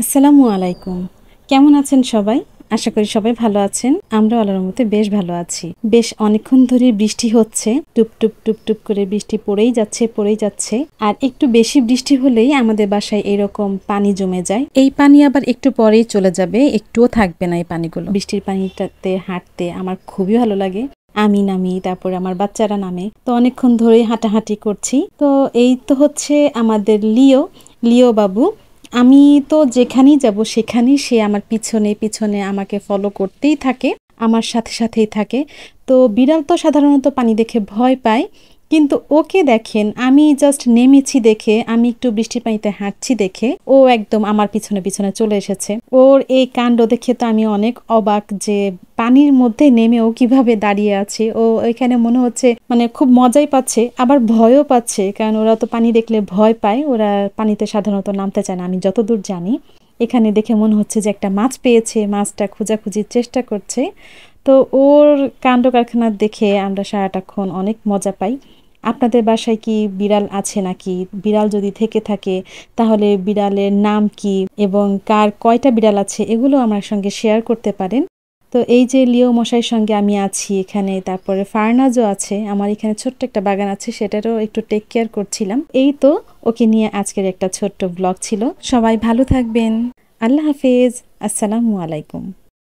আসসালামু আলাইকুম। কেমন আছেন সবাই? আশা করি সবাই ভালো আছেন। আমরা আল্লাহর রহমতে বেশ ভালো আছি। বেশ অনেকক্ষণ ধরে বৃষ্টি হচ্ছে। টুপ, টুপ, টুপ, টুপ করে বৃষ্টি পড়েই যাচ্ছে, পড়েই যাচ্ছে। আর একটু বেশি বৃষ্টি হলেই আমাদের বাসায় এরকম পানি জমে যায়। এই পানি আবার একটু পরেই চলে যাবে, একটুও থাকবে না এই পানিগুলো। বৃষ্টির পানিটাতে হাঁটতে আমার খুবই ভালো লাগে। আমি নামি, তারপরে আমার বাচ্চারা নামে। তো অনেকক্ষণ ধরেই হাঁটাহাঁটি করছি। তো এই তো হচ্ছে আমাদের লিও বাবু। আমি তো যেখানেই যাব সেখানেই সে আমার পিছনে পিছনে আমাকে ফলো করতেই থাকে, আমার সাথে সাথেই থাকে। তো বিড়াল তো সাধারণত পানি দেখে ভয় পায়, কিন্তু ওকে দেখেন, আমি জাস্ট নেমেছি দেখে, আমি একটু বৃষ্টির পানিতে হাঁটছি দেখে ও একদম আমার পিছনে পিছনে চলে এসেছে। ওর এই কাণ্ড দেখে তো আমি অনেক অবাক যে পানির মধ্যে নেমেও কিভাবে দাঁড়িয়ে আছে। ও এখানে মনে হচ্ছে মানে খুব মজাই পাচ্ছে, আবার ভয়ও পাচ্ছে, কারণ ওরা তো পানি দেখলে ভয় পায়, ওরা পানিতে সাধারণত নামতে চায় না আমি যতদূর জানি। এখানে দেখে মনে হচ্ছে যে একটা মাছ পেয়েছে, মাছটা খোঁজাখুঁজির চেষ্টা করছে। তো ওর কাণ্ড কারখানা দেখে আমরা সারাটাক্ষণ অনেক মজা পাই। আপনাদের বাসায় কি বিড়াল আছে নাকি? বিড়াল যদি থেকে থাকে তাহলে বিড়ালের নাম কি এবং কার কয়টা বিড়াল আছে এগুলো আমার সঙ্গে শেয়ার করতে পারেন। তো এই যে লিও মশাইয়ের সঙ্গে আমি আছি এখানে, তারপরে ফারনাজও আছে, আমার এখানে ছোট্ট একটা বাগান আছে, সেটারও একটু টেক কেয়ার করছিলাম। এই তো ওকে নিয়ে আজকের একটা ছোট্ট ব্লগ ছিল। সবাই ভালো থাকবেন। আল্লাহ হাফেজ। আসসালামু আলাইকুম।